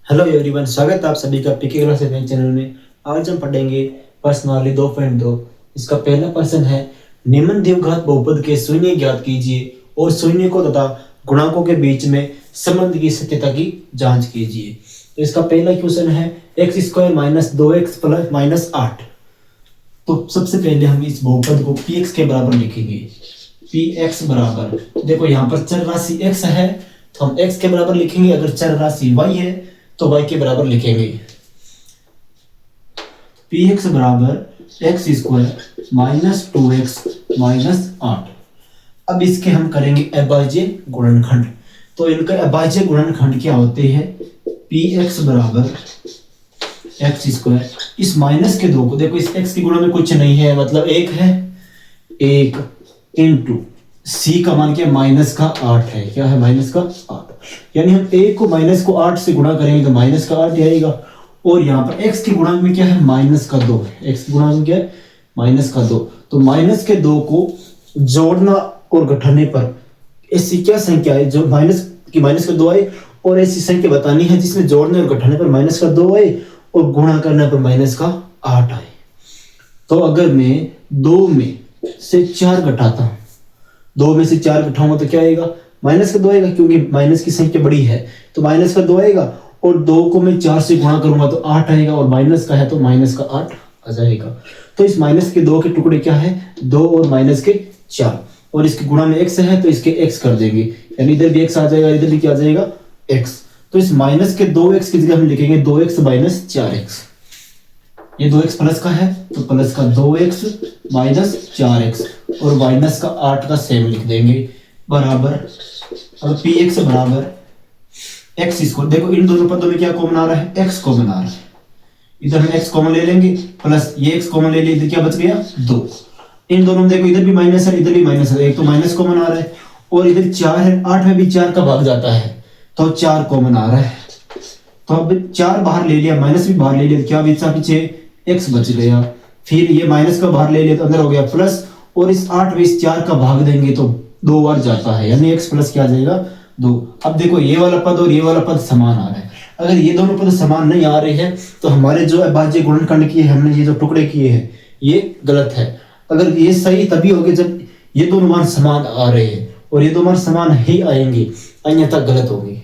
Hello everyone, स्वागत है आप सभी का पीके क्लास चैनल में। आज हम पढ़ेंगे प्रश्नावली 2.2। इसका पहला प्रश्न है, निम्न द्विघात बहुपद के शून्य ज्ञात कीजिए और शून्य को तथा गुणांकों के बीच में संबंध की सत्यता की जांच कीजिए। तो इसका पहला क्वेश्चन है x square minus 2x plus minus 8। तो सबसे पहले हम इस बहुपद को px के बराबर लिखेंगे। px बराबर, देखो यहाँ पर चर राशि x है तो हम x के बराबर लिखेंगे, अगर चर राशि y है तो y के बराबर लिखेंगे। px बराबर x square minus 2x minus 8। अब इसके हम करेंगे अभाज्य गुणनखंड। तो इनका अभाज्य गुणनखंड क्या होते हैं? px बराबर एक्स स्क्वायर, इस माइनस के दो को देखो, इस x की गुणा में कुछ नहीं है मतलब एक है, एक इंटू c का मान क्या, माइनस का 8 है। क्या है? माइनस का 8। यानी हम एक को माइनस को 8 से गुणा करेंगे तो माइनस का 8 आएगा। और यहाँ पर x की गुणांक में क्या है? माइनस का 2 है। x की गुणांक में क्या है? माइनस का 2। तो माइनस के 2 को जोड़ना और घटाने पर ऐसी क्या संख्या है जो माइनस का 2 आए, और ऐसी संख्या बतानी है जिसमें जोड़ने और घटाने पर माइनस का 2 आए और गुणा करने पर माइनस का 8 आए। तो अगर मैं 2 में से 4 घटाता हूं, 2 में से 4 घटाऊंगा तो क्या आएगा? माइनस का 2 आएगा, क्योंकि माइनस की संख्या बड़ी है तो माइनस का 2 आएगा। और 2 को मैं 4 से गुणा करूंगा तो 8 आएगा, और माइनस का है तो माइनस का 8 आ जाएगा। तो इस माइनस के 2 के टुकड़े क्या है? 2 और माइनस के 4, और इसके गुणा में x है तो इसके x कर देंगे, यानी इधर भी x आ जाएगा, इधर भी क्या आ जाएगा? x। तो इस माइनस के 2x की जगह हम लिखेंगे 2x माइनस 4x। ये 2x प्लस का है तो प्लस का 2x माइनस 4x, और माइनस का 8 का सेम लिख देंगे बराबर। अब px बराबर x स्क्वायर, देखो इन दोनों पदों में क्या कॉमन आ रहा है? x कॉमन आ रहा है। इधर हम x कॉमन ले लेंगे, प्लस ये x कॉमन ले लिया, इधर क्या बच गया? 2। इन दोनों में देखो इधर भी माइनस है, इधर भी माइनस है, एक तो माइनस कॉमन आ रहा है, और इधर 4 है, 8 में भी 4 का भाग जाता है तो 4 कॉमन आ रहा है। तो अब 4 बाहर ले लिया, माइनस भी बाहर ले लिया, क्या बचा पीछे? x बच गया। फिर ये माइनस का बाहर ले लिया तो अंदर हो गया प्लस, और इस 8 में इस 4 का भाग देंगे तो 2 बार जाता है, यानी x प्लस क्या आ जाएगा? 2। अब देखो ये वाला पद और ये वाला पद समान आ रहा है। अगर ये दोनों पद समान नहीं आ रहे हैं तो हमारे जो अभाज्य गुणनखंड किए हमने, ये जो टुकड़े किए हैं ये गलत है। अगर ये सही तभी होगा जब ये दोनों मान समान आ रहे हैं, और ये दो मान समान ही आएंगे, अन्यथा गलत होंगे।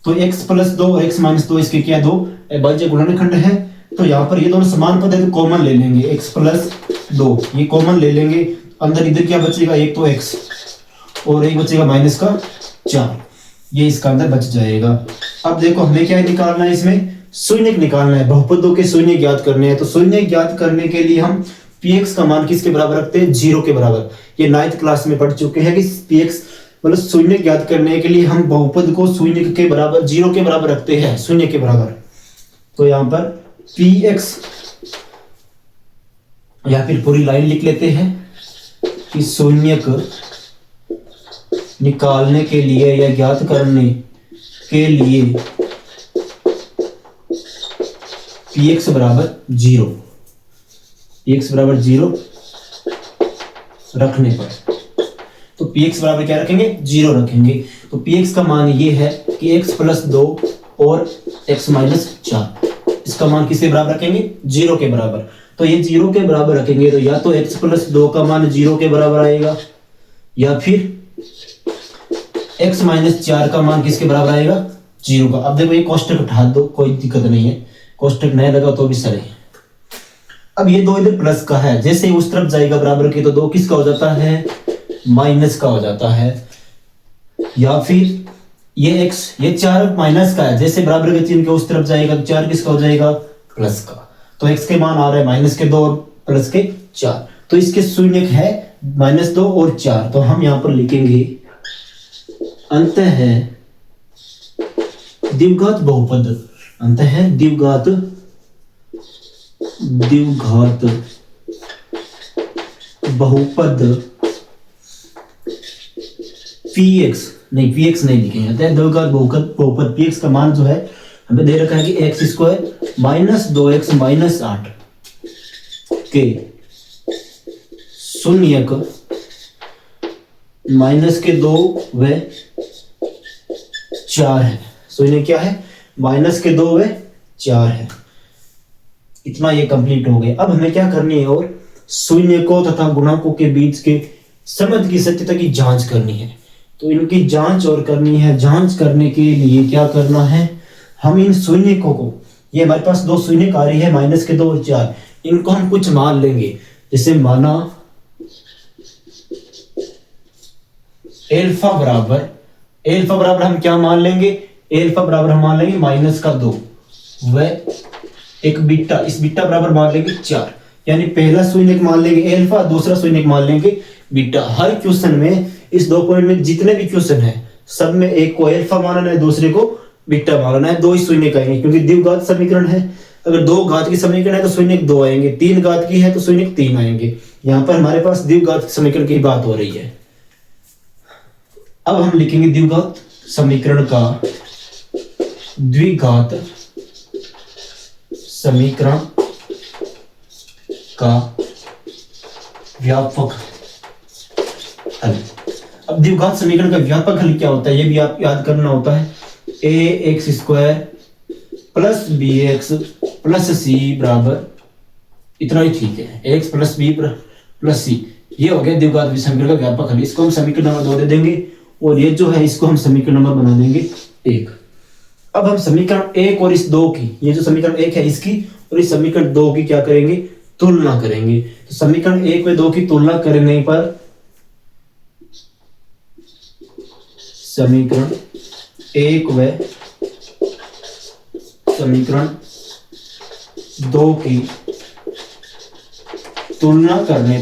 तो x प्लस 2 और x माइनस 2 इसके क्या? 2 अभाज्य गुणनखंड है। तो यहाँ पर ये दोनों समान पद है तो कॉमन ले लेंगे, x प्लस 2 ये कॉमन ले लेंगे। अंदर इधर क्या बचेगा? एक तो x और एक बचेगा माइनस का 4, ये इसका अंदर बच जाएगा। अब देखो हमें क्या निकालना है? इसमें शून्य निकालना है, बहुपदों के शून्य ज्ञात करने हैं। तो शून्य ज्ञात करने के लिए हम px का मान किसके बराबर रखते हैं? 0 के बराबर। ये 9th क्लास में पढ़ चुके हैं कि px मतलब शून्य ज्ञात करने के लिए हम बहुपद को शून्य के बराबर 0 के बराबर रखते हैं, शून्य के बराबर। तो यहाँ पर px, या फिर पूरी लाइन लिख लेते हैं कि शून्य को निकालने के लिए या ज्ञात करने के लिए px बराबर 0, px बराबर 0 रखने पर, तो px बराबर क्या रखेंगे? 0 रखेंगे। तो px का मान ये है कि x प्लस 2 और x माइनस 4, इसका मान किसके बराबर रखेंगे? 0 के बराबर। तो ये 0 के बराबर रखेंगे तो या तो x प्लस 2 का मान 0 के बराबर आएगा, या फिर x माइनस 4 का मान किसके बराबर आएगा? 0 का। अब देखो ये कोष्टक हटा दो, कोई दिक्कत नहीं है, कोष्टक नहीं लगा तो भी सही। अब ये 2 इधर प्लस का है, जैसे उस तरफ जाएगा बराबर के तो 2 किसका हो जाता है? माइनस का हो जाता है। या फिर ये x, ये 4 माइनस का है, जैसे बराबर के चिन्ह के उस तरफ जाएगा तो 4 किसका हो जाएगा? प्लस का। तो x के मान आ रहा है माइनस के 2 और प्लस के 4, तो इसके शून्य है माइनस 2 और 4। तो हम यहां पर लिखेंगे अंतः द्विघात बहुपद, अंतः द्विघात बहुपद px नहीं लिखेंगे, अंतः द्विघात बहुपद px का मान जो है हमें दे रखा है कि x square minus 2x minus 8 के शून्य माइनस के 2 व 4 है। शून्य क्या है? माइनस के 2 वे 4 है। इतना ये कंप्लीट हो गया। अब हमें क्या करनी है, और शून्यकों तथा गुणकों के बीच के संबंध की सत्यता की जांच करनी है। तो इनकी जांच और करनी है। जांच करने के लिए क्या करना है, हम इन शून्यकों को, ये हमारे पास दो शून्यक आ रही है माइनस के 2 और 4, इनको हम कुछ मान लेंगे। जैसे माना एल्फा बराबर हम क्या मान लेंगे, एल्फा बराबर हम मान लेंगे माइनस का 2 व एक बीटा, इस बीटा बराबर मान लेंगे 4। यानी पहला शून्यक मान लेंगे एल्फा, दूसरा शून्यक मान लेंगे बीटा। हर क्वेश्चन में, इस 2 पॉइंट में जितने भी क्वेश्चन है, सब में एक को एल्फा मानना है, दूसरे को बीटा मानना है। 2 ही शून्यक आएंगे क्योंकि द्विघात समीकरण है। अगर 2 घात की समीकरण है तो शून्यक 2 आएंगे, 3 घात की है तो शून्यक 3 आएंगे। यहाँ पर हमारे पास द्विघात समीकरण की बात हो रही है। अब हम लिखेंगे द्विघात समीकरण का, द्विघात समीकरण का व्यापक हल। अब द्विघात समीकरण का व्यापक हल क्या होता है, ये भी आप याद करना होता है। ax² plus bx plus c बराबर, इतना ही ठीक है, ax plus b plus c, ये हो गया द्विघात समीकरण का व्यापक हल। इसको हम समीकरण नंबर 2 दे देंगे, और ये जो है इसको हम समीकरण नंबर बना देंगे 1। अब हम समीकरण 1 और इस 2 की, ये जो समीकरण 1 है इसकी और इस समीकरण 2 की क्या करेंगे, तुलना करेंगे। तो समीकरण 1 व 2 की तुलना करने पर समीकरण 1 व समीकरण 2 की तुलना करने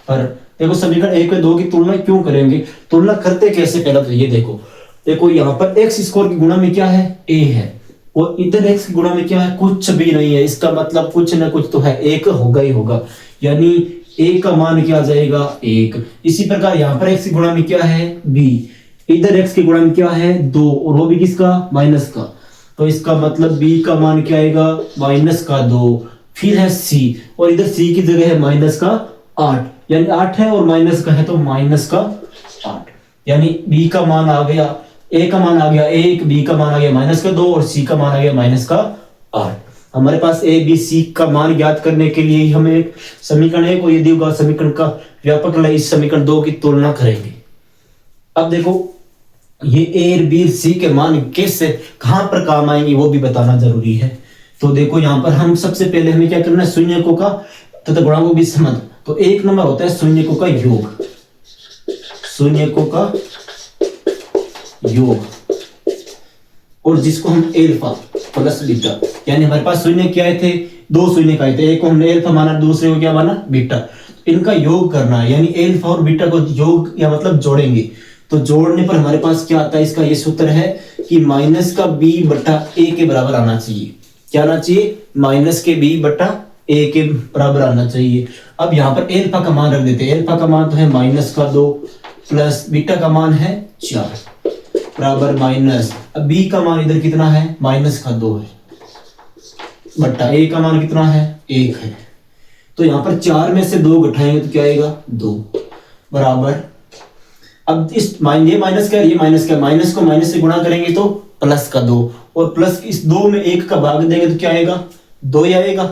पर देखो, समीकरण 1 व 2 की तुलना क्यों करेंगे, तुलना करते कैसे, पहला तो ये देखो यहाँ पर x स्क्वायर की गुणा में क्या है, a है, और इधर x की गुणा में क्या है, कुछ भी नहीं है। इसका मतलब कुछ ना कुछ तो है, 1 होगा ही होगा, यानी a का मान क्या आ जाएगा, 1। इसी प्रकार यहाँ पर x की गुणा में क्या है, b, इधर x की गुणा में क्या है, 2, और वो भी किसका, माइनस का। तो इसका मतलब b का मान क्या आएगा, माइनस का 2। फिर है c, और इधर c की जगह है माइनस का 8, यानी 8 है और माइनस का है तो माइनस का 8। यानी b का मान आ गया, a का मान आ गया 1, b का मान आ गया माइनस का 2 और c का मान आ गया माइनस का 8। हमारे पास a b c का मान ज्ञात करने के लिए हमें एक समीकरण 1 और ये द्विघात समीकरण का व्यापक हल, इस समीकरण 2 की तुलना करेंगे। अब देखो ये a और b c के मान कैसे, कहां पर काम आएंगे वो भी बताना जरूरी है। तो देखो यहाँ पर हम सबसे पहले हमें क्या करना है, शून्यकों का तथा गुणांकों के बीच संबंध। तो 1 नंबर होता है शून्यकों का योग, शून्यकों का योग, और जिसको हम एल्फा प्लस बीटा, यानी हमारे पास शून्य क्या आए थे, 2 शून्य आए थे, एक को हमने एल्फा माना, दूसरे को क्या माना, बीटा। इनका योग करना है, यानी एल्फा और बीटा को योग या मतलब जोड़ेंगे। तो जोड़ने पर हमारे पास क्या आता है, इसका ये सूत्र है कि माइनस का b बटा a के बराबर आना चाहिए। क्या आना चाहिए, माइनस के b बटा a के बराबर आना चाहिए। अब यहाँ पर एल्फा का मान रख देते हैं, एल्फा का मान तो है माइनस का 2 प्लस बीटा का मान है 4 बराबर माइनस, अब b का मान इधर कितना है, माइनस का 2 है, बटा a का मान कितना है, 1 है। तो यहाँ पर 4 में से 2 घटाएंगे तो क्या आएगा, 2 बराबर, अब इस ये माइनस क्या है, ये माइनस क्या, माइनस को माइनस से गुणा करेंगे तो प्लस का 2, और प्लस इस 2 में 1 का भाग देंगे तो क्या आएगा, 2 ही आएगा।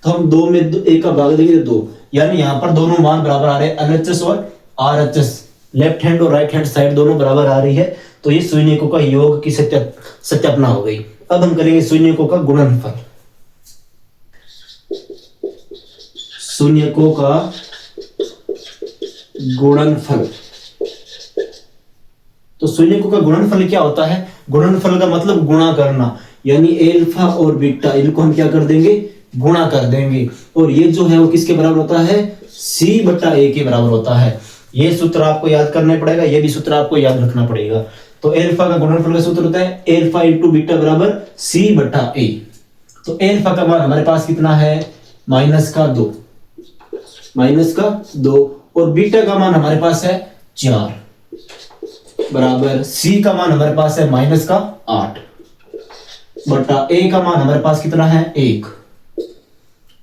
तो हम 2 में 1 का भाग देंगे तो 2, यानी यहाँ पर दोनों मान बराबर आ रहे हैं, LHS और RHS, लेफ्ट हैंड और राइट हैंड साइड दोनों बराबर आ रही है। तो ये शून्यकों का योग की सत्यापना हो गई। अब हम करेंगे शून्यकों का गुणनफल, शून्यकों का गुणनफल। तो शून्यकों का गुणनफल क्या होता है, गुणनफल का मतलब गुणा करना, यानी एल्फा और बीटा इनको हम क्या कर देंगे, गुणा कर देंगे, और ये जो है वो किसके बराबर होता है, c बटा a के बराबर होता है। ये सूत्र आपको याद करना पड़ेगा, ये भी सूत्र आपको याद रखना पड़ेगा। तो एल्फा का गुणनफल का सूत्र होता है एल्फा इंटू बीटा बराबर c बटा a। तो एल्फा का मान हमारे पास कितना है, माइनस का 2, माइनस का 2, और बीटा का मान हमारे पास है 4 बराबर c का मान हमारे पास है माइनस का 8 बटा a का मान हमारे पास कितना है, 1।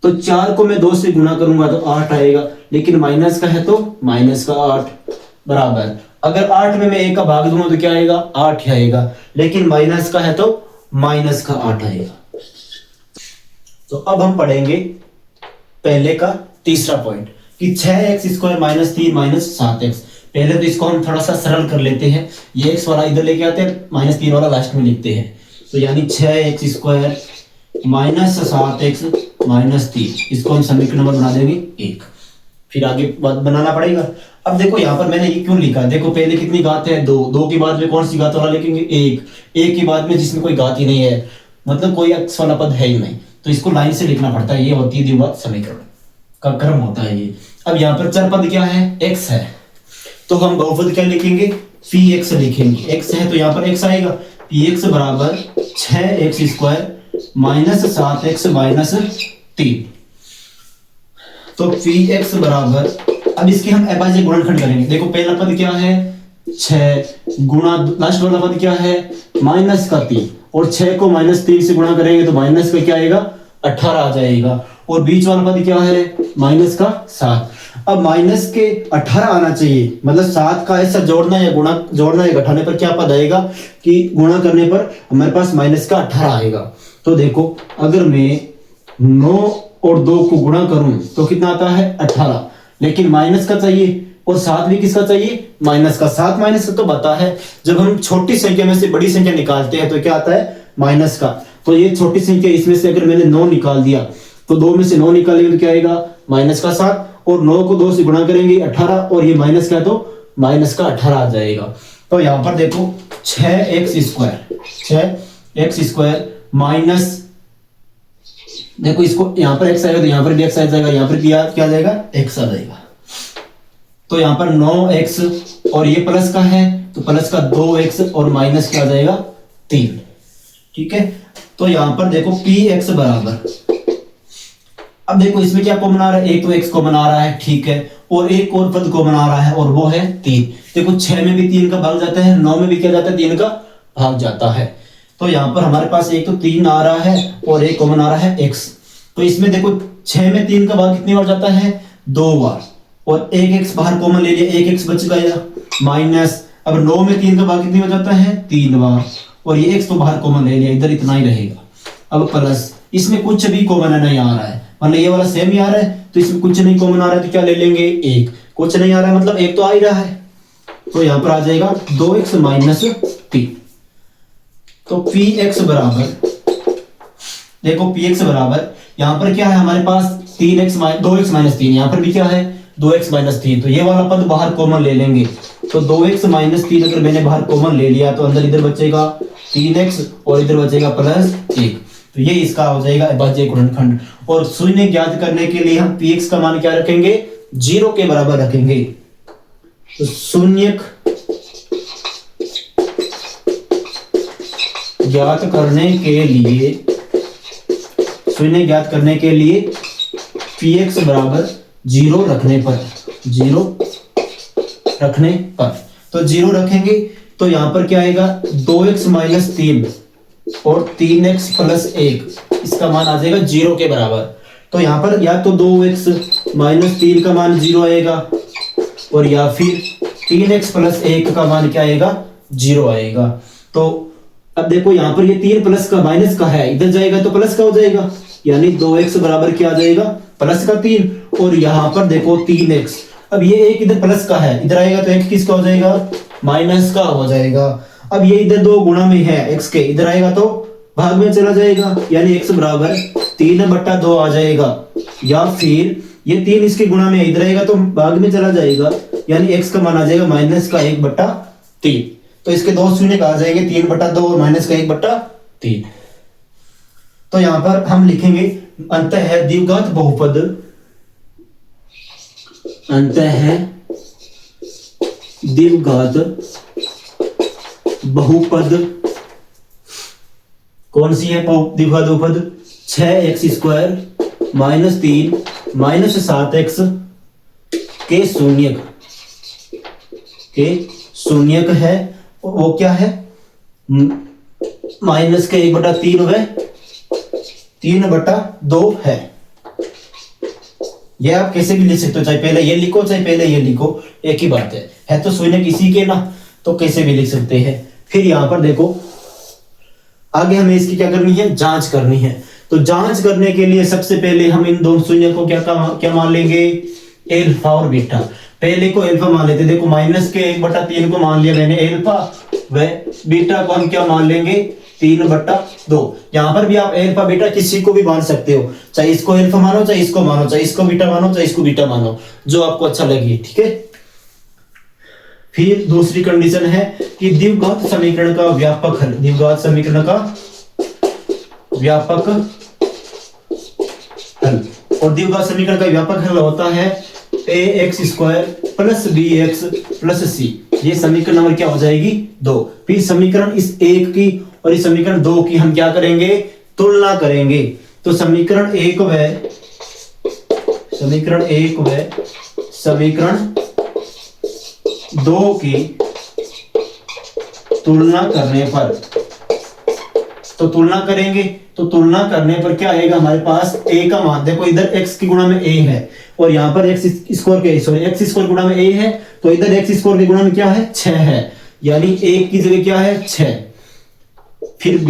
तो 4 को मैं 2 से गुणा करूंगा तो 8 आएगा, लेकिन माइनस का है तो माइनस का 8 बराबर अगर 8 में मैं 1 का भाग दूंगा तो क्या आएगा, 8 ही आएगा, लेकिन माइनस का है तो माइनस का 8 आएगा। तो अब हम पढ़ेंगे पहले का तीसरा पॉइंट कि 6x² माइनस 3 माइनस 7x। पहले तो इसको हम थोड़ा सा सरल कर लेते हैं, ये x वाला इधर लेके आते हैं, माइनस 3 वाला लास्ट में लिखते हैं। तो यानी 6x² माइनस 7x माइनस 3, इसको हम समीकरण नंबर बना देंगे 1, फिर आगे बात बनाना पड़ेगा। अब देखो यहाँ पर मैंने ये क्यों लिखा, देखो पहले कितनी घात है 2, 2 के बाद में कौन सी घात वाला लिखेंगे 1, 1 के बाद में जिसमें कोई घात ही नहीं है, मतलब कोई x वाला पद है ही नहीं, तो इसको लाइन से लिखना पड़ता है। ये होती है द्विघात समीकरण का क्रम होता है ये। अब यहाँ पर चर पद क्या है, x है, तो हम बहुपद क्या लिखेंगे, px लिखेंगे। x है तो यहाँ पर x आएगा, px बराबर 6x² माइनस 7x माइनस 3। तो px बराबर, अब इसके हम अभाज्य गुणनखंड करेंगे। देखो पहला पद क्या है 6 गुणा लास्ट वाला पद क्या है माइनस का 3, और 6 को माइनस 3 से गुणा करेंगे तो माइनस का क्या आएगा 18 आ जाएगा, और बीच वाला पद क्या है माइनस का 7। अब माइनस के 18 आना चाहिए, मतलब 7 का ऐसा जोड़ना या गुणा जोड़ना या घटाने पर क्या पद आएगा कि गुणा करने पर हमारे पास माइनस का 18 आएगा। तो देखो अगर मैं 9 और 2 को गुणा करूं तो कितना आता है 18, लेकिन माइनस का चाहिए, और 7 भी किसका चाहिए माइनस का। 7 माइनस का तो बता है, जब हम छोटी संख्या में से बड़ी संख्या निकालते हैं तो क्या आता है माइनस का। तो ये छोटी संख्या, इसमें से अगर मैंने 9 निकाल दिया तो 2 में से 9 निकालेंगे तो क्या आएगा माइनस का 7, और 9 को 2 से गुणा करेंगे 18, और ये माइनस का तो माइनस का 18 आ जाएगा। तो यहां पर देखो 6x² माइनस, देखो इसको यहां पर x आएगा तो यहां पर भी x आ जाएगा, यहां पर क्या आ जाएगा x आ जाएगा। तो यहां पर 9x और ये प्लस का है तो प्लस का 2x और माइनस क्या आ जाएगा 3। ठीक है, तो यहां पर देखो px बराबर, अब देखो इसमें क्या कॉमन आ रहा है, एक तो x कॉमन आ रहा है, ठीक है, और एक और पद कॉमन आ रहा है और वो है 3। देखो 6 में भी 3 का भाग जाता है, 9 में भी क्या जाता है 3 का भाग जाता है। तो यहाँ पर हमारे पास एक तो 3 आ रहा है और एक कॉमन आ रहा है x। तो इसमें देखो 6 में 3 का भाग कितनी बार जाता है 2 बार, और एक x बाहर कॉमन ले लिया, एक x बच गया माइनस। अब 9 में 3 का भाग कितनी बार जाता है 3 बार, और ये x तो बाहर कॉमन ले लिया, इधर इतना ही रहेगा। अब प्लस, इसमें कुछ भी कॉमन नहीं आ रहा है, मतलब ये वाला सेम ही आ रहा है, तो इसमें कुछ नहीं कॉमन आ रहा है तो क्या ले लेंगे 1, कुछ नहीं आ रहा है मतलब 1 तो आ ही रहा है, तो यहाँ पर आ जाएगा 2x माइनस 3। तो px बराबर, देखो px बराबर यहाँ पर क्या है हमारे पास 2x माइनस 3, यहाँ पर भी क्या है 2x माइनस 3, तो ये वाला पद बाहर कॉमन ले लेंगे। तो 2x माइनस 3 अगर मैंने बाहर कॉमन ले लिया तो अंदर इधर बचेगा 3x और इधर बचेगा प्लस 1, तो ये इसका हो जाएगा अभाज्य गुणनखंड। और शून्य ज्ञात करने के लिए हम px का मान क्या रखेंगे 0 के बराबर रखेंगे। तो शून्य ज्ञात करने के लिए px बराबर 0 रखने पर, तो 0 रखेंगे तो यहां पर क्या आएगा 2x माइनस 3 और 3x प्लस 1, इसका मान आ जाएगा 0 के बराबर। तो यहां पर या तो 2x माइनस 3 का मान 0 आएगा, और या फिर 3x प्लस 1 का मान क्या आएगा 0 आएगा। तो अब देखो यहाँ पर ये 3 प्लस का माइनस का है, इधर जाएगा तो प्लस का हो जाएगा, यानी 2x बराबर क्या आ जाएगा प्लस का 3, और यहाँ पर देखो 3x, अब ये एक इधर प्लस का है, इधर आएगा तो एक किसका हो जाएगा माइनस का हो जाएगा। अब ये इधर 2 गुणा में है x के, इधर आएगा तो भाग में चला जाएगा, यानी x बराबर 3/2 आ जाएगा, या फिर ये 3 इसके गुणा में इधर आएगा तो भाग में चला जाएगा, यानी x का मान आ जाएगा माइनस का 1/3। तो इसके दो शून्य आ जाएंगे 3/2 और माइनस का 1/3। तो यहां पर हम लिखेंगे अंतः द्विघात बहुपद कौन सी है द्विघात बहुपद 6x² माइनस 3 माइनस 7x के शून्यक है, वो क्या है माइनस के 1/3 व 3/2 है। ये आप कैसे भी लिख सकते हो, चाहे पहले ये लिखो चाहे पहले ये लिखो, एक ही बात है तो शून्य किसी के ना, तो कैसे भी लिख सकते हैं। फिर यहाँ पर देखो आगे हमें इसकी क्या करनी है, जांच करनी है। तो जांच करने के लिए सबसे पहले हम इन दोनों शून्य को क्या मान लेंगे, एल्फा और बीटा। पहले को एल्फा मान लेते, देखो माइनस के 1/3 को मान लिया मैंने एल्फा, व बीटा को हम क्या मान लेंगे 3/2। यहां पर भी आप एल्फा बीटा किसी को भी मान सकते हो, चाहे इसको एल्फा मानो चाहे इसको मानो, चाहे इसको बीटा मानो चाहे इसको बीटा मानो, जो आपको अच्छा लगे, ठीक है। फिर दूसरी कंडीशन है कि द्विघात समीकरण का व्यापक हल, द्विघात समीकरण का व्यापक हल, और द्विघात समीकरण का व्यापक हल होता है ax² + bx + c। ये समीकरण नंबर क्या हो जाएगी 2। फिर समीकरण इस 1 की और इस समीकरण 2 की हम क्या करेंगे, तुलना करेंगे। तो समीकरण 1 व समीकरण 2 की तुलना करने पर, तो तुलना करेंगे, तो तुलना करने पर क्या आएगा हमारे पास, a का मान, देखो इधर x की गुणा में a है और यहाँ पर x² गुणा में a है, तो इधर x² के गुणा में क्या है 6 है, यानी a की जगह क्या है 6। फिर b,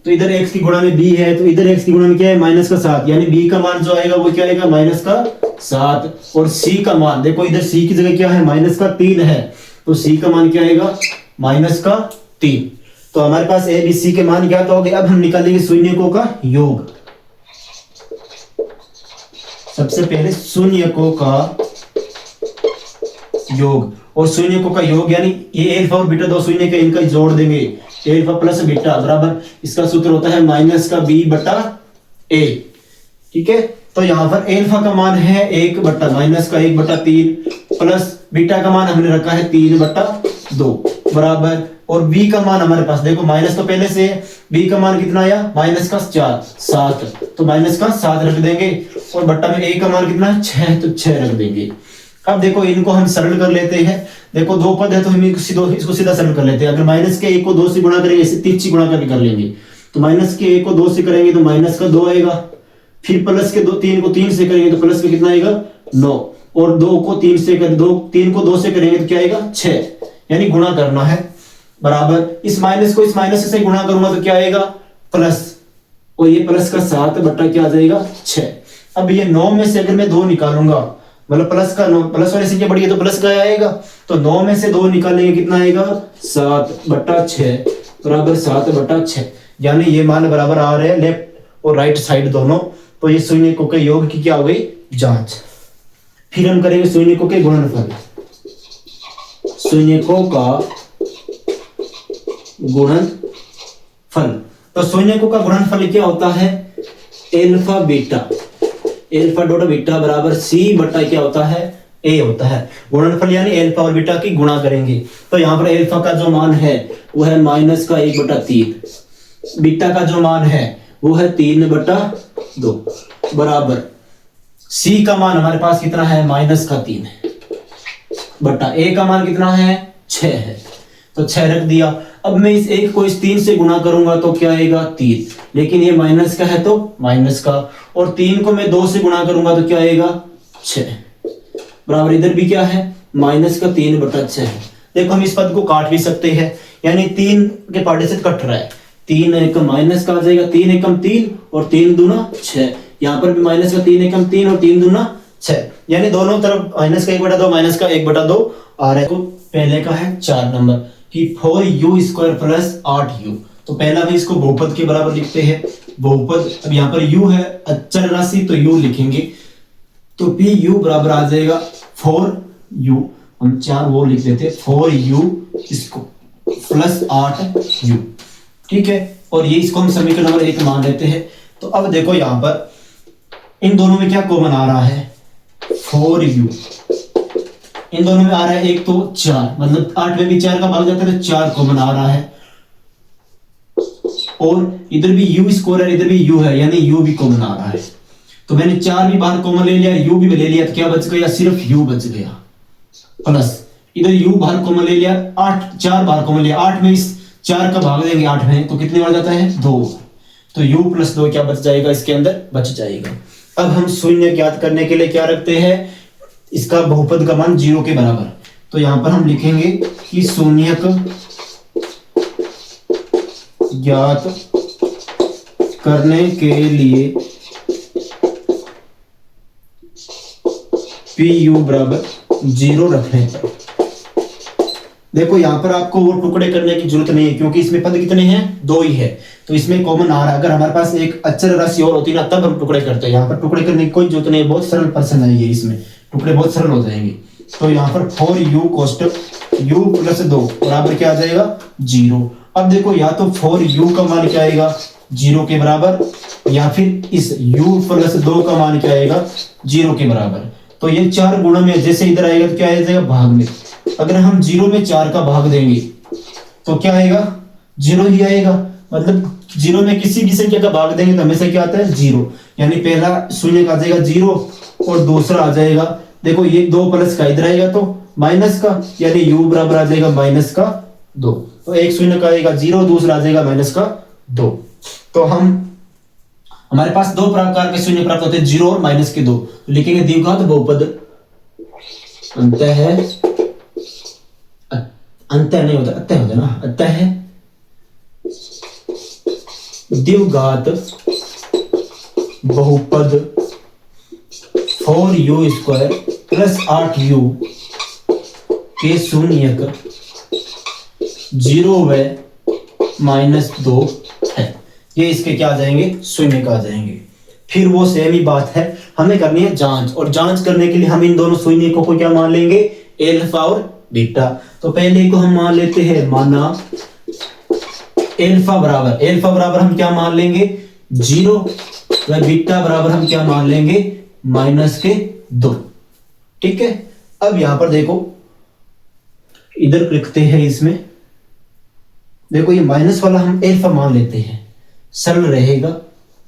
तो इधर x की गुणा में b है, तो इधर x की गुणा में क्या है -7, यानी b का मान जो आएगा वो क्या आएगा -7। और c का मान, देखो इधर c की जगह क्या है -3 है, तो c का मान क्या आएगा -3। तो हमारे पास a b c के मान क्या हो गए। अब हम निकालेंगे शून्यकों का योग। सबसे पहले शून्यकों का योग, और शून्यकों का योग यानी ये एल्फा और बीटा दो शून्य के, इनका जोड़ देंगे, एल्फा प्लस बीटा बराबर, इसका सूत्र होता है -b/a, ठीक है। तो यहाँ पर एल्फा का मान है -1/3 प्लस बीटा का मान हमने रखा है 3/2 बराबर, और b का मान हमारे पास देखो माइनस तो पहले से है, b का मान कितना आया -7, तो -7 रख देंगे, और बट्टा में a का मान कितना है 6, तो 6 रख देंगे। अब देखो इनको हम सरल कर लेते हैं, देखो दो पद है तो हम इसको सीधा सरल कर लेते हैं। अगर -1 को 2 से गुणा करेंगे, इसे 3 से गुणा करके कर लेंगे, तो -1 को 2 से करेंगे तो -2 आएगा, फिर +3 को 3 से करेंगे तो प्लस का कितना आएगा 9, और 2 को 3 से 3 को 2 से करेंगे तो क्या आएगा 6, यानी गुणा करना है बराबर। इस माइनस को इस माइनस से गुणा करूंगा तो क्या आएगा प्लस, और ये प्लस का 7 बट्टा क्या आ जाएगा 6। अब ये 9 में से अगर मैं 2 निकालूंगा, मतलब प्लस का 9, प्लस वाले से क्या बढ़िया तो प्लस का आएगा, तो 9 में से 2 निकालेंगे कितना आएगा 7/6 बराबर 7/6, यानी ये मान बराबर आ रहे हैं लेफ्ट और राइट साइड दोनों। तो ये शून्यकों के योग की क्या हो गई जांच। फिर हम करेंगे शून्यकों के गुणनफल, शून्यकों का गुणनफल। तो शून्यकों का गुणनफल क्या होता है, एल्फा डॉट बीटा बराबर c बट्टा क्या होता है a होता है। गुणनफल यानी एल्फा और बीटा की गुणा करेंगे। तो यहाँ पर एल्फा का जो मान है वो है -1/3, बीटा का जो मान है वो है 3/2 बराबर c का मान हमारे पास कितना है -3 बट्टा a का मान कितना है 6 है, तो 6 रख दिया। अब मैं इस 1 को इस 3 से गुणा करूंगा तो क्या आएगा 3, लेकिन ये माइनस का है तो माइनस का, और 3 को मैं 2 से गुणा करूंगा तो क्या आएगा 6 बराबर, इधर भी क्या है -3/6 है। देखो हम इस पद को काट भी सकते हैं, यानी 3 के पार्टे से कट रहा है, 3 एकम माइनस का आ जाएगा, 3 एकम 3 और 3 दूना 6, यहाँ पर भी माइनस का 3 एकम 3 और 3 दूना 6, यानी दोनों तरफ माइनस का 1/2 माइनस का 1/2 आ रहा है। पहले का है 4 नंबर कि 4u² + 8u, तो पहला भी इसको बहुपद के बराबर लिखते हैं, बहुपद। अब यहाँ पर u है अचर राशि तो u लिखेंगे, तो pu बराबर आ जाएगा 4u, हम 4 वो लिख लेते हैं 4u इसको + 8u, ठीक है। और ये इसको हम समीकरण नंबर 1 मान लेते हैं। तो अब देखो यहाँ पर इन दोनों में क्या कॉमन आ रहा है 4u, इन दोनों में आ रहा है एक तो 4, मतलब 8 में भी 4 का भाग जाता है तो 4 कॉमन आ रहा है, और इधर भी u² है इधर भी u है, यानी u भी कॉमन आ रहा है। तो मैंने 4 भी बाहर कॉमन ले लिया, u भी ले लिया, तो क्या बच गया सिर्फ u बच गया, प्लस इधर u बाहर कॉमन ले लिया, 4 बाहर कॉमन लिया, 8 में इस 4 का भाग देंगे 8 में तो कितने बार जाता है 2, तो u + 2 क्या बच जाएगा इसके अंदर बच जाएगा। अब हम शून्य ज्ञात करने के लिए क्या रखते हैं, इसका बहुपद का मान 0 के बराबर। तो यहां पर हम लिखेंगे कि शून्य ज्ञात करने के लिए PU बराबर 0 रखने पर। देखो यहां पर आपको वो टुकड़े करने की जरूरत नहीं है, क्योंकि इसमें पद कितने हैं, 2 ही है, तो इसमें कॉमन आ रहा है। अगर हमारे पास एक अचर राशि और होती ना तब हम टुकड़े करते हैं, यहाँ पर टुकड़े करने की कोई जरूरत नहीं है, बहुत सरल प्रश्न है ये, इसमें टुकड़े बहुत सरल हो जाएंगे। तो यहाँ पर 4u कोष्टक u प्लस 2 बराबर क्या आ जाएगा, 0। अब देखो या तो 4u का मान क्या आएगा, 0 के बराबर, या फिर इस u प्लस 2 का मान क्या आएगा, 0 के बराबर। तो ये 4 गुणा में जैसे इधर आएगा तो क्या आ जाएगा, भाग में। अगर हम 0 में 4 का भाग देंगे तो क्या आएगा, 0 ही आएगा। मतलब 0 में किसी भी संख्या का भाग देंगे तो हमेशा क्या आता है, 0। यानी पहला शून्य का आ जाएगा 0 और दूसरा आ जाएगा, देखो ये 2 प्लस का इधर आएगा तो माइनस का, यानी u बराबर आ जाएगा माइनस का 2। तो एक शून्य का आएगा 0, दूसरा आ जाएगा माइनस का 2। तो हमारे पास 2 प्रकार के शून्य प्राप्त होते हैं, 0 और माइनस के 2। तो लिखेंगे द्विघात बहुपद अंतः नहीं होता, अतः होता ना, अतः द्विघात बहुपद 4u स्क्वायर प्लस 8u के शून्यक 0 व -2 है। ये इसके क्या आ जाएंगे, शून्य का आ जाएंगे। फिर वो सेम ही बात है, हमें करनी है जांच, और जांच करने के लिए हम इन दोनों शून्यकों को क्या मान लेंगे, एल्फा और बीटा। तो पहले को हम मान लेते हैं, माना एल्फा बराबर हम क्या मान लेंगे, 0, व बीटा बराबर हम क्या मान लेंगे, -2। ठीक है। अब यहां पर देखो, इधर लिखते हैं, इसमें देखो ये माइनस वाला हम एल्फा मान लेते हैं, सरल रहेगा,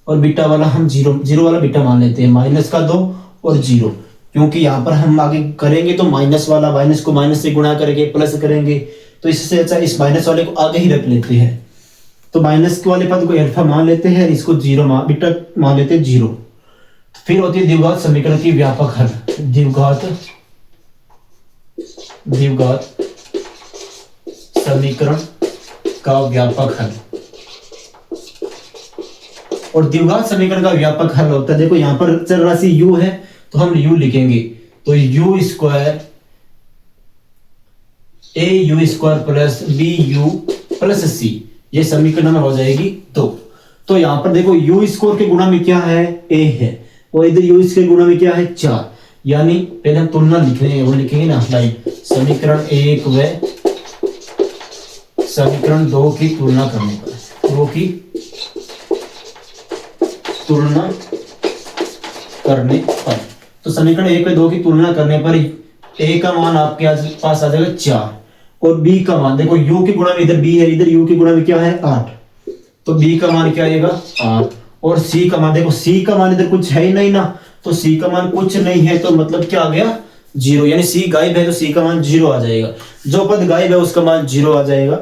और बीटा वाला हम 0 वाला बीटा मान लेते हैं, -2 और 0। क्योंकि यहां पर हम आगे करेंगे तो माइनस वाला माइनस को माइनस से गुणा करेंगे, प्लस करेंगे, तो इससे अच्छा इस माइनस वाले को आगे ही रख लेते हैं। तो माइनस वाले पद को एल्फा मान लेते हैं, इसको 0 बीटा मान लेते हैं 0। फिर होती है द्विघात समीकरण की व्यापक हल, द्विघात समीकरण का व्यापक हल। और द्विघात समीकरण का व्यापक हल होता है, देखो यहां पर चर राशि u है तो हम u लिखेंगे, तो u square au square plus bu plus c, ये समीकरण में हो जाएगी 2। तो यहां पर देखो u स्क्वायर के गुणा में क्या है, a है, और इधर u के गुणा में क्या है, 4। यानी पहले हम तुलना लिखेंगे, वो लिखेंगे ना लाइन, समीकरण 1 व समीकरण 2 की तुलना करने पर, 2 की तुलना करने पर, तो समीकरण 1 व 2 की तुलना करने पर a का मान आपके पास आ जाएगा 4, और b का मान देखो u के गुणा में इधर b है, इधर u के गुणा में क्या है 8, तो b का मान क्या आएगा 8। और c का मान देखो, c का मान इधर कुछ है ही नहीं ना, तो c का मान कुछ नहीं है, तो मतलब क्या आ गया 0, यानी c गायब है तो c का मान 0 आ जाएगा, जो पद गायब है उसका मान 0 आ जाएगा।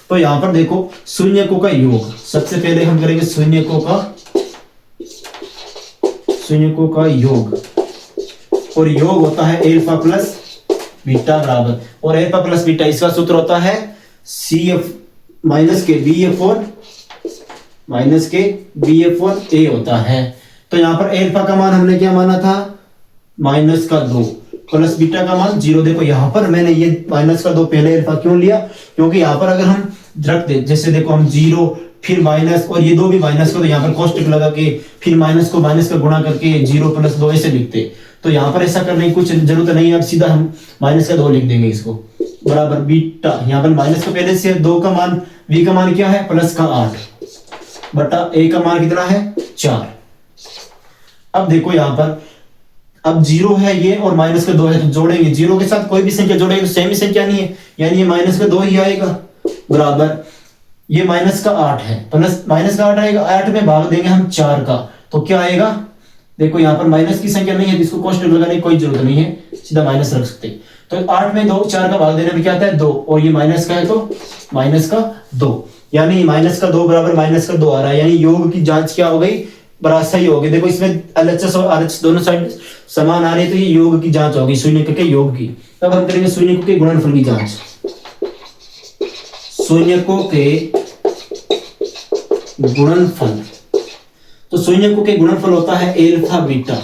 तो यहां पर देखो शून्यकों का योग, सबसे पहले हम करेंगे शून्यकों का योग, और योग होता है एल्फा प्लस बीटा बराबर, और एल्फा प्लस बीटा इसका सूत्र होता है CF माइनस के BF1 A होता है। तो यहां पर एल्फा का मान हमने क्या माना था, -2 प्लस बीटा का मान 0। देखो यहां पर मैंने ये -2 पहले एल्फा क्यों लिया, क्योंकि यहां पर अगर हम रख दे, जैसे देखो हम 0 फिर माइनस और ये 2 भी माइनस को, तो यहाँ पर कोष्टक लगा के फिर माइनस को माइनस का गुणा करके 0 + 2 ऐसे लिखते, तो यहाँ पर ऐसा करने की कुछ जरूरत नहीं है। अब सीधा हम -2 लिख देंगे, इसको बराबर बीटा, यहाँ पर माइनस को पहले से 2 का मान, v का मान क्या है +8 बटा a का मान कितना है 4। अब देखो यहाँ पर अब 0 है ये और -2 है, तो जोड़ेंगे 0 के साथ कोई भी संख्या जोड़ेंगे तो सेम ही संख्या नहीं है, यानी ये -2 ही आएगा, बराबर ये -8 है, प्लस -8 आएगा, 8 में भाग देंगे हम 4 का, तो क्या आएगा, देखो यहाँ पर माइनस की संख्या नहीं है, इसको कोष्टक लगाने की कोई जरूरत नहीं है, सीधा माइनस रख सकते। तो 8 में 4 का भाग देने में क्या आता है 2, और ये माइनस का है तो -2, यानी -2 बराबर -2 आ रहा है, यानी योग की जांच क्या हो गई, बड़ा सही होगी। देखो इसमें LHS और RHS दोनों साइड समान आ रही है, तो ये योग की जांच होगी, शून्यक के योग की। तब हम करेंगे शून्यकों के गुणनफल की जांच। शून्यकों के गुणनफल, तो शून्यकों के गुणनफल होता है एल्फा बीटा।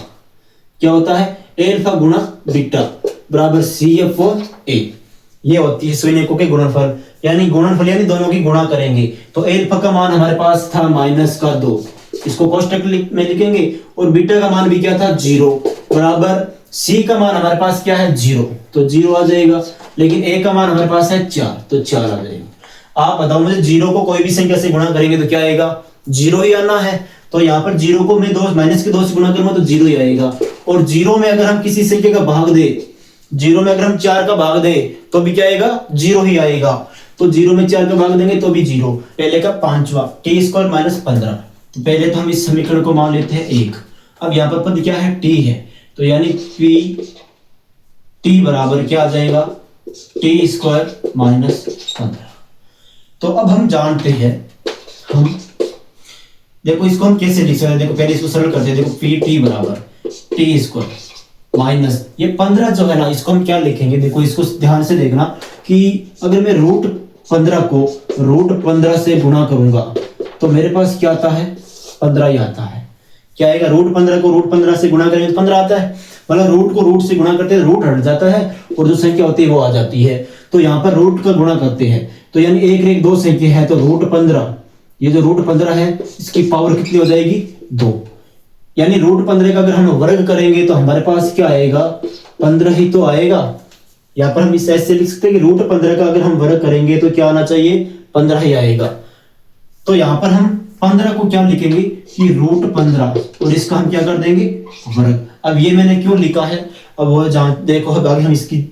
क्या होता है? एल्फा गुणा बीटा बराबर CF/A। ये होती है शून्यकों के गुणनफल, यानी गुणनफल यानी दोनों की गुणा करेंगे। तो एल्फा का मान हमारे पास था -2, इसको कोष्टक में लिखेंगे, और बीटा का मान भी क्या था 0 बराबर C का मान हमारे पास क्या है 0, तो 0 आ जाएगा। लेकिन A का मान हमारे पास है 4, तो 4 आ जाएगा। आप बताओ मुझे 0 को कोई भी संख्या से गुणा करेंगे तो क्या आएगा? 0 ही आना है। तो यहाँ पर 0 को मैं -2 से गुणा करूंगा तो 0 ही आएगा। और 0 में अगर हम किसी संख्या का भाग दे, 0 में अगर हम 4 का भाग दे तो भी क्या आएगा? 0 ही आएगा। तो 0 में 4 का भाग देंगे तो भी 0। पहले का 5वां t² - 15। तो पहले तो हम इस समीकरण को मान लेते हैं 1। अब यहाँ पर पद क्या है? t है, तो यानी t बराबर क्या आ जाएगा? t² - 15। तो अब हम जानते हैं, हम देखो इसको हम कैसे लिख सकते हैं। देखो पहले इसको सरल करते हैं। देखो pt बराबर t² माइनस ये 15 जो है ना, इसको हम क्या लिखेंगे? देखो इसको ध्यान से देखना कि अगर मैं √15 को √15 से गुणा करूंगा तो मेरे पास क्या आता है? 15 ही आता है। क्या आएगा? √15 को √15 से गुणा करेंगे तो 15 आता है। मतलब रूट को रूट से गुणा करते हैं, रूट हट जाता है और जो संख्या होती है वो आ जाती है। तो यहाँ पर रूट का गुणा करते हैं, तो यानी 1 1 2 संख्या है, तो √15, ये जो √15 है इसकी पावर कितनी हो जाएगी? 2। यानी √15 का अगर हम वर्ग करेंगे तो हमारे पास क्या आएगा? 15 ही तो आएगा। यहाँ पर हम इस ऐसे लिख सकते हैं कि √15 का अगर हम वर्ग करेंगे तो क्या आना चाहिए? 15 ही आएगा। तो यहाँ पर हम 15 को क्या लिखेंगे कि √15, और इसका हम क्या कर देंगे? वर्ग। अब ये मैंने क्यों लिखा है, अब वो देखो आगे हम इसकी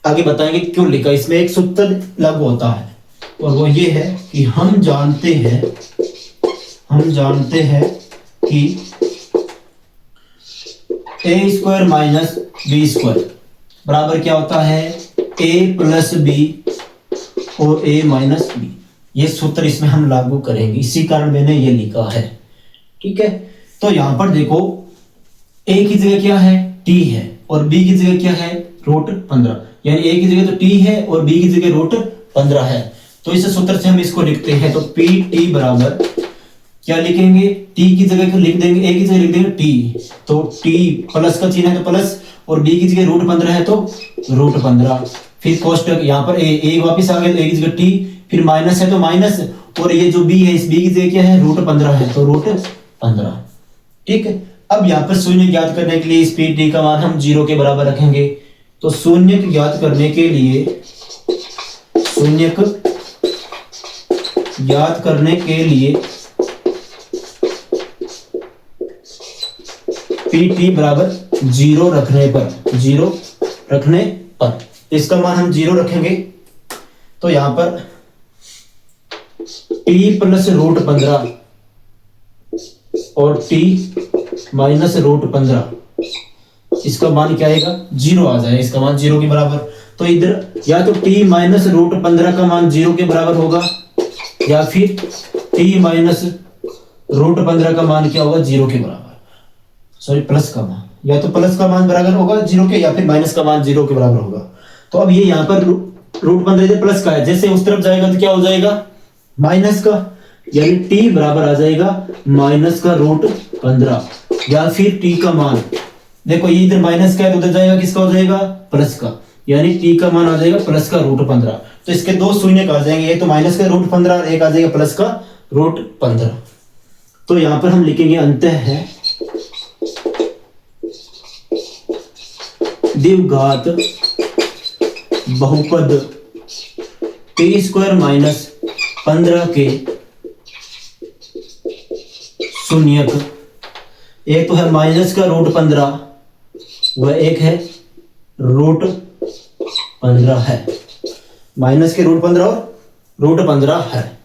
आगे बताएंगे क्यों लिखा। इसमें एक सूत्र लागू होता है, और वो ये है कि हम जानते हैं कि a² - b² बराबर क्या होता है? a + b और a - b। ये सूत्र इसमें हम लागू करेंगे, इसी कारण मैंने ये लिखा है। ठीक है, तो यहां पर देखो a की जगह क्या है? t है, और b की जगह क्या है? √15। यानी a की जगह तो t है और b की जगह √15 है। तो इस सूत्र से हम इसको लिखते हैं, तो pt बराबर क्या लिखेंगे? t की जगह लिख देंगे, a की जगह लिख देंगे t, तो t प्लस का चिन्ह है तो प्लस, और b की जगह √15 है तो √15। फिर कोष्टक यहाँ पर a वापस आ गया, तो a की जगह t, फिर माइनस है तो माइनस, और ये जो b है इस b की जगह क्या है? √15 है, तो √15। ठीक है, अब यहाँ पर शून्य ज्ञात करने के लिए इस pt का मान हम 0 के बराबर रखेंगे। तो शून्य ज्ञात करने के लिए pt बराबर 0 रखने पर इसका मान हम 0 रखेंगे। तो यहां पर t + √15 और t - √15, इसका मान क्या आएगा? 0 आ जाएगा, इसका मान 0 के बराबर। तो इधर या तो t - √15 का मान 0 के बराबर होगा, या फिर t - √15 का मान क्या होगा? 0 के बराबर। सॉरी, प्लस का मान, या तो प्लस का मान बराबर होगा 0 के, या फिर माइनस का मान 0 के बराबर होगा। तो अब ये यहाँ पर √15 इधर प्लस का है, जैसे उस तरफ जाएगा तो क्या हो जाएगा? माइनस का, यानी t बराबर आ जाएगा -√15, या फिर t का मान, देखो ये इधर माइनस का है तो उधर जाएगा किसका हो जाएगा? प्लस का, यानी t का मान आ जाएगा प्लस का √15। तो इसके दो शून्य आ जाएंगे, एक तो माइनस का √15 और एक आ जाएगा प्लस का √15। तो यहां पर हम लिखेंगे अंतः है द्विघात बहुपद t² - 15 के शून्यक, एक तो है माइनस का √15, वह एक है √15 है, माइनस के √15 और √15 है।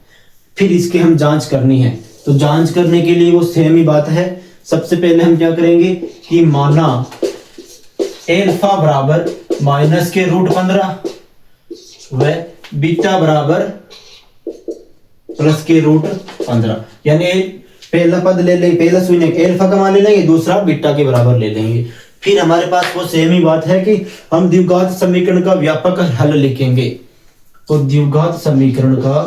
फिर इसके हम जांच करनी है, तो जांच करने के लिए वो सेम ही बात है। सबसे पहले हम क्या करेंगे कि माना एल्फा बराबर माइनस के √15 व बीटा बराबर प्लस के √15, यानी पहला पद ले लेंगे, पहला शून्य अल्फा का मान ले लेंगे, दूसरा बीटा के बराबर ले लेंगे। फिर हमारे पास वो सेम ही बात है कि हम द्विघात समीकरण का व्यापक हल लिखेंगे। तो द्विघात समीकरण का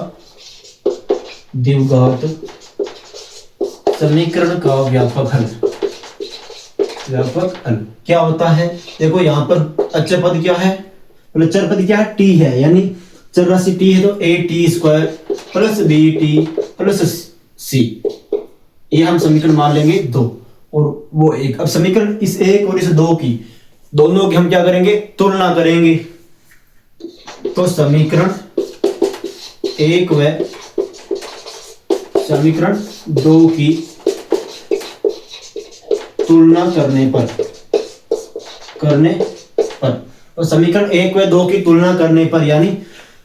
व्यापक हल क्या होता है? देखो यहाँ पर अचर पद क्या है, चर पद क्या है, टी है, यानी चर राशि टी है तो A T square plus B T plus C, ये हम समीकरण मान लेंगे 2 और वो 1। अब समीकरण इस 1 और इस 2 की दोनों की हम क्या करेंगे, तुलना करेंगे। तो समीकरण 1 व समीकरण 2 की तुलना करने पर तो समीकरण 1 व 2 की तुलना करने पर, यानी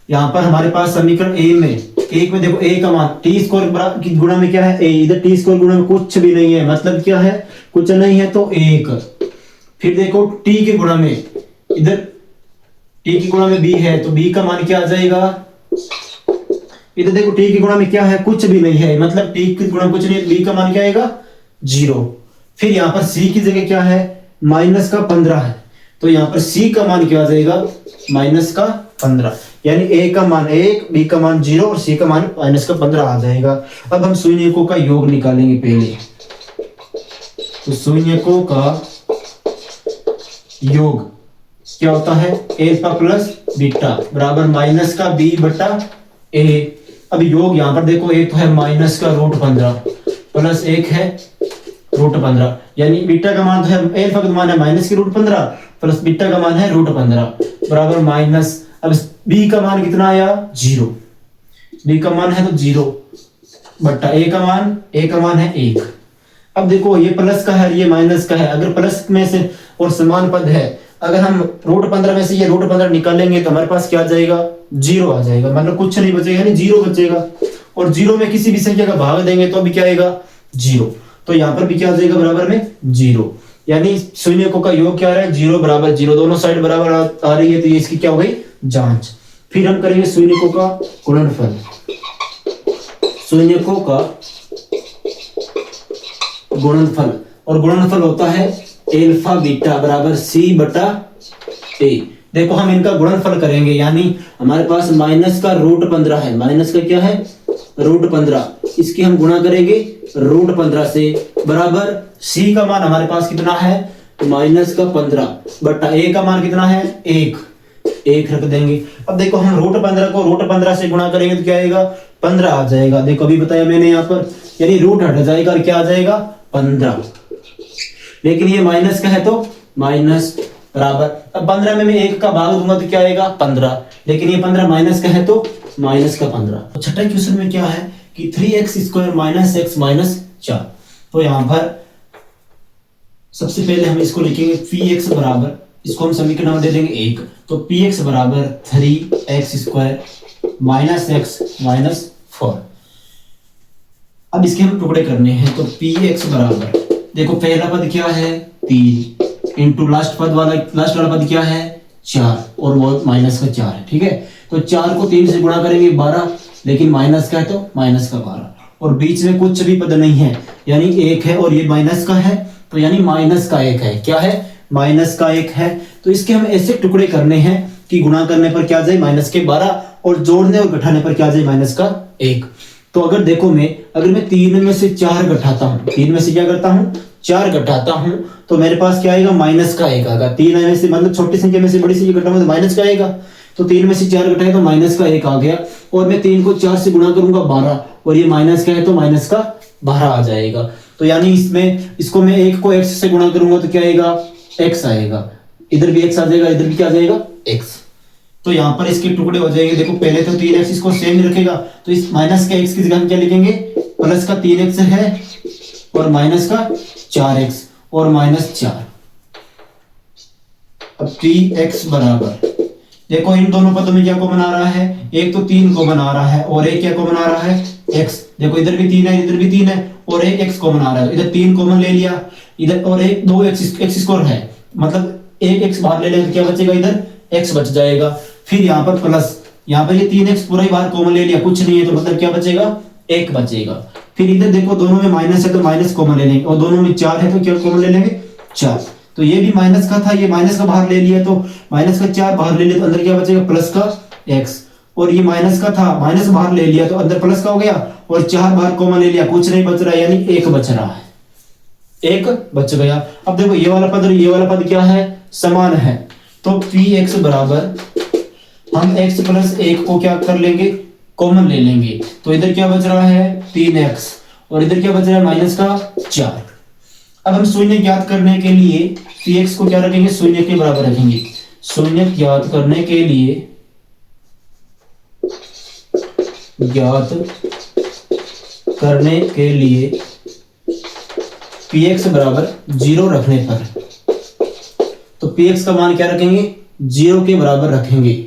यहाँ पर हमारे पास समीकरण एक में देखो ए का मान टी स्क्वायर की गुणा में क्या है, ए, इधर टी स्क्वायर गुणा में कुछ भी नहीं है, मतलब क्या है, कुछ नहीं है तो 1। फिर देखो टी के गुणा में, इधर टी की गुणा में बी है तो बी का मान क्या आ जाएगा, इधर देखो टी की गुणा में क्या है, कुछ भी नहीं है, मतलब टी की गुणा कुछ नहीं है, बी का मान क्या आएगा 0। फिर यहाँ पर सी की जगह क्या है, माइनस का 15 है, तो यहाँ पर सी का मान क्या आ जाएगा, माइनस का 15, यानी ए का मान 1, बी का मान 0 और सी का मान माइनस का 15 आ जाएगा। अब हम शून्यकों का योग निकालेंगे पहले। तो शून्यकों का योग क्या होता है, अल्फा प्लस बीटा बराबर माइनस का बी बटा ए। अब योग यहाँ पर देखो, एक तो है माइनस का √15 प्लस एक है √15, यानी बीटा का मान तो है, अल्फा का मान है माइनस की √15 प्लस बीटा का मान है √15 बराबर माइनस, अब बी का मान कितना आया 0, बी का मान है तो 0 बट्टा ए का मान है 1। अब देखो ये प्लस का है, ये माइनस का है, अगर प्लस में से और समान पद है, अगर हम √15 में से ये √15 निकालेंगे तो हमारे पास क्या आ जाएगा, 0 आ जाएगा, मतलब कुछ नहीं बचेगा, यानी 0 बचेगा। और 0 में किसी भी संख्या का भाग देंगे तो भी क्या आएगा 0, तो यहाँ पर भी क्या आ जाएगा बराबर में 0, यानी शून्यकों का योग क्या आ रहा है, 0 बराबर 0, दोनों साइड बराबर आ रही है, तो ये इसकी क्या हो गई जांच। फिर हम करेंगे शून्यकों का गुणनफल। शून्यकों का गुणनफल, और गुणनफल होता है अल्फा बीटा बराबर सी बटा ए। देखो हम इनका गुणनफल करेंगे, यानी हमारे पास माइनस का √15 है, माइनस का क्या है √15, इसकी हम गुणा करेंगे √15 से बराबर सी का मान हमारे पास कितना है, तो माइनस का 15 बटा ए का मान कितना है 1 रख देंगे। अब देखो हम √15 को √15 से गुणा करेंगे तो क्या आएगा 15 आ जाएगा। देखो अभी बताया मैंने यहाँ पर, यानी रूट हट जाएगा और क्या आ जाएगा 15, लेकिन ये माइनस का है तो माइनस बराबर, अब 15 में मैं 1 का भाग दूंगा तो क्या आएगा 15, लेकिन ये 15 माइनस का है तो माइनस का 15। तो छठा क्वेश्चन में क्या है कि 3x² - x - 4। तो यहाँ पर सबसे पहले हम इसको लिखेंगे px बराबर, इसको हम समीकरण में दे देंगे 1, तो px बराबर 3x² - x - 4। अब इसके हम टुकड़े करने हैं, तो px बराबर, देखो पहला पद क्या है 3 इंटू लास्ट वाला पद क्या है 4 और वो माइनस का 4 है, ठीक है। तो 4 को 3 से गुणा करेंगे 12, लेकिन माइनस का है तो माइनस का 12, और बीच में कुछ भी पद नहीं है, यानी 1 है और ये माइनस का है, तो यानी माइनस का 1 है, क्या है माइनस का 1 है। तो इसके हम ऐसे टुकड़े करने हैं कि गुणा करने पर क्या जाए माइनस के 12 और जोड़ने और घटाने पर क्या जाए माइनस का 1। तो अगर देखो अगर मैं 3 में से 4 घटाता हूँ, 3 में से क्या करता हूँ 4 घटाता हूँ, तो मेरे पास क्या आएगा माइनस का 1 आएगा। 3 में से मतलब छोटी संख्या में से बड़ी संख्या घटाऊंगा तो माइनस का आएगा, तो 3 में से 4 घटाए तो माइनस का 1 आ गया, और मैं 3 को 4 से गुणा करूंगा 12 और ये माइनस का है तो माइनस का 12 आ जाएगा। तो यानी इसको मैं 1 को x से गुणा करूंगा तो क्या आएगा x आएगा, इधर भी x आ जाएगा, इधर भी क्या आ जाएगा x। तो यहाँ पर इसके टुकड़े हो जाएंगे। देखो पहले तो 3x इसको सेम ही रखेगा, तो इस माइनस का x की जगह हम क्या लिखेंगे प्लस का 3x है और माइनस का 4x और -4। अब 3x बराबर, देखो इन दोनों पदों में क्या को बना रहा है, एक तो 3 को बना रहा है और एक क्या को बना रहा है x। देखो इधर भी 3 है, इधर भी 3 है और एक x को बना रहा है, इधर 3 कॉमन ले लिया इधर, और एक 2x² है, मतलब एक x बाहर ले लेंगे तो क्या बचेगा इधर x बच जाएगा। फिर यहाँ पर प्लस, यहाँ पर ये 3x पूरा ही बाहर कॉमन ले लिया, कुछ नहीं है तो मतलब क्या बचेगा 1 बचेगा। फिर इधर देखो दोनों में माइनस है तो माइनस कॉमन ले लेंगे, और दोनों में 4 है तो क्या कॉमन ले लेंगे 4। तो ये भी माइनस का था, ये माइनस का बाहर ले लिया तो माइनस का 4 बाहर ले लिया तो अंदर क्या बचेगा प्लस का x, और ये माइनस का था माइनस बाहर ले लिया तो अंदर प्लस का हो गया, और 4 बाहर कॉमन ले लिया, कुछ नहीं बच रहा है, यानी 1 बच रहा है, 1 बच गया। अब देखो ये वाला पद और ये वाला पद क्या है, समान है, तो px बराबर हम x प्लस 1 को क्या कर लेंगे, कॉमन ले लेंगे, तो इधर क्या बच रहा है 3x, और इधर क्या बच रहा है माइनस का 4। अब हम शून्य ज्ञात करने के लिए px को क्या रखेंगे, शून्य के बराबर रखेंगे। शून्य ज्ञात करने के लिए, ज्ञात करने के लिए px बराबर 0 रखने पर, तो px का मान क्या रखेंगे 0 के बराबर रखेंगे,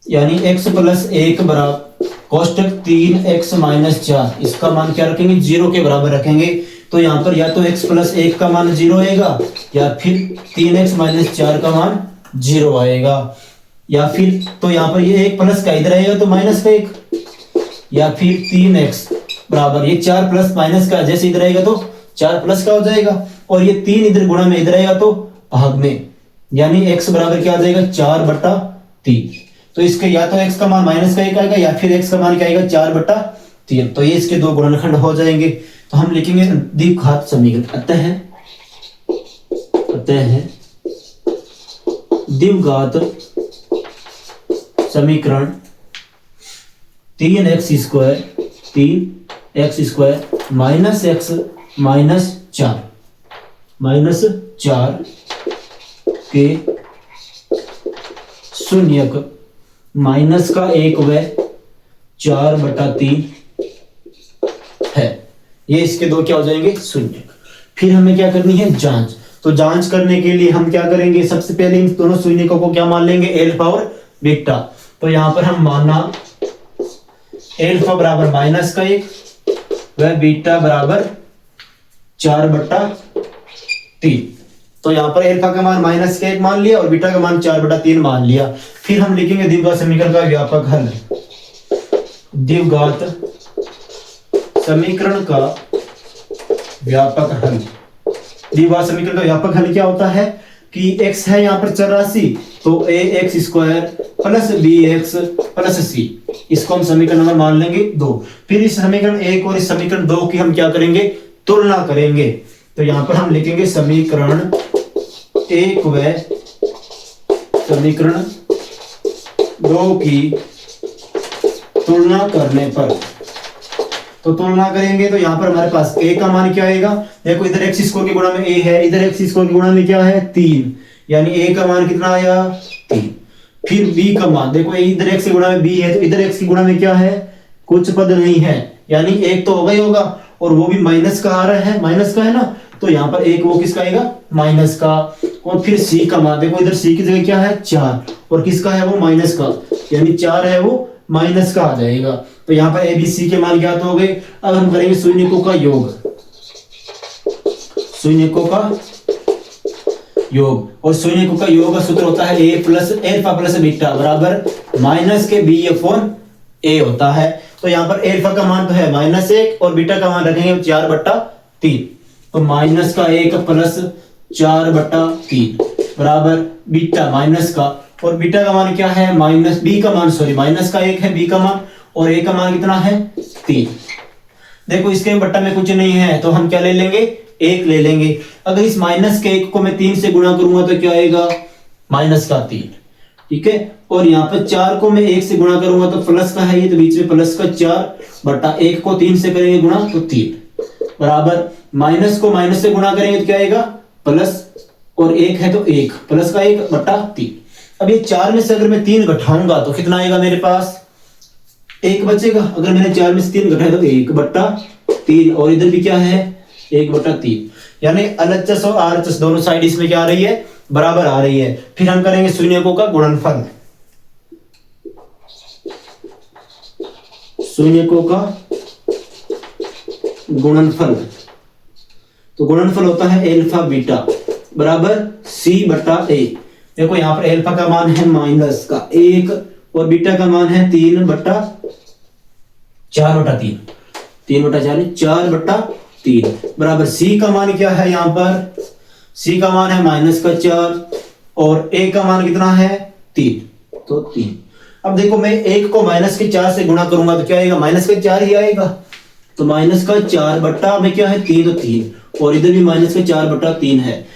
यानी x प्लस 1 बराबर कोष्टक 3x माइनस 4, इसका मान क्या रखेंगे 0 के बराबर रखेंगे। तो यहाँ पर या तो x प्लस 1 का मान 0 आएगा, या फिर 3x माइनस 4 का मान 0 आएगा, या फिर तो यहाँ पर ये 1 प्लस का इधर आएगा तो माइनस का 1, या फिर 3x बराबर ये 4 प्लस माइनस का जैसे इधर आएगा तो 4 प्लस का हो जाएगा, और ये 3 इधर गुणा में इधर आएगा तो भाग में, यानी x बराबर क्या आ जाएगा 4/3। तो इसके या तो x का मान माइनस का 1 आएगा, या फिर x का मान क्या आएगा 4/3, तो ये इसके दो गुणनखंड हो जाएंगे। तो हम लिखेंगे द्विघात समीकरण, अतः द्विघात समीकरण 3x square minus x minus 4 के शून्यक माइनस का 1 व 4/3 है, ये इसके दो क्या हो जाएंगे शून्य। फिर हमें क्या करनी है जांच, तो जांच करने के लिए हम क्या करेंगे, सबसे पहले इन दोनों शून्यकों को क्या मान लेंगे अल्फा और बीटा। तो यहां पर हम मानना अल्फा बराबर माइनस का 1 व बीटा बराबर 4/3। तो यहाँ पर अल्फा का मान माइनस का 1 मान लिया और बीटा का मान 4/3 मान लिया। फिर हम लिखेंगे द्विघात समीकरण का व्यापक हल। द्विघात समीकरण का व्यापक हल, द्विघात समीकरण का व्यापक हल क्या होता है कि x है यहाँ पर चर राशि, तो ax square plus bx plus c, इसको हम समीकरण नंबर मान लेंगे 2। फिर इस समीकरण 1 और इस समीकरण 2 की हम क्या करेंगे तुलना करेंगे। तो यहाँ पर हम लिखेंगे समीकरण 1 व समीकरण 2 की तुलना करने पर, तो तुलना करेंगे तो यहाँ पर हमारे पास a का मान क्या आएगा, देखो इधर x स्क्वायर के गुणा में a है, इधर x स्क्वायर के गुणा में क्या है 3, यानी a का मान कितना आया 3। फिर b का मान देखो इधर x के गुणा में b है, तो इधर x के गुणा में क्या है कुछ पद नहीं है, यानी 1 तो होगा ही होगा, और वो भी माइनस का आ रहा है, माइनस का है ना, तो यहाँ पर 1 वो किसका आएगा माइनस का। और फिर c का मान देखो इधर c की जगह क्या है 4, और किसका है वो माइनस का, यानी 4 है वो माइनस का आ जाएगा। तो यहाँ पर ABC के मान ज्ञात हो गए। अब हम करेंगे शून्यकों का योग, शून्यकों का योग, और शून्यकों का योग का सूत्र होता है a plus alpha plus beta बराबर माइनस के b अपॉन a होता है। तो यहाँ पर अल्फा का मान तो है -1 और बीटा का मान रखेंगे 4/3, तो माइनस का 1 प्लस 4/3 बराबर बीटा माइनस का, और बीटा का मान क्या है माइनस बी का मान सॉरी माइनस का 1 है बी का मान, और ए का मान कितना है 3। देखो इसके बट्टा में कुछ नहीं है तो हम क्या ले लेंगे 1 ले लेंगे। अगर इस माइनस के 1 को मैं 3 से गुणा करूंगा तो क्या आएगा -3, ठीक है। और यहाँ पर 4 को मैं 1 से गुणा करूंगा तो प्लस का है ये, तो बीच में प्लस का 4/1 को 3 से करेंगे गुणा तो 3 बराबर माइनस को माइनस से गुणा करेंगे तो क्या आएगा प्लस, और 1 है तो 1 प्लस का 1/3। अब ये 4 में से अगर मैं 3 घटाऊंगा तो कितना आएगा मेरे पास 1 बचेगा। अगर मैंने 4 में से 3 घटाया तो 1/3, और इधर भी क्या है 1/3, यानी LHS और RHS दोनों साइड इसमें क्या आ रही है बराबर आ रही है। फिर हम करेंगे शून्यकों का गुणनफल, शून्यकों का गुणनफल, तो गुणनफल होता है अल्फा बीटा बराबर c/a। देखो यहाँ पर अल्फा का मान है माइनस का 1 और बीटा का मान है 3/4/3, 3/4 4/3 बराबर सी का मान क्या है यहाँ पर, सी का मान है -4 और ए का मान कितना है 3, तो 3। अब देखो मैं 1 को -4 से गुणा करूंगा तो क्या आएगा, -4 ही आएगा, तो -4 बट्टा में क्या है 3, तो 3 और इधर भी -4/3 है।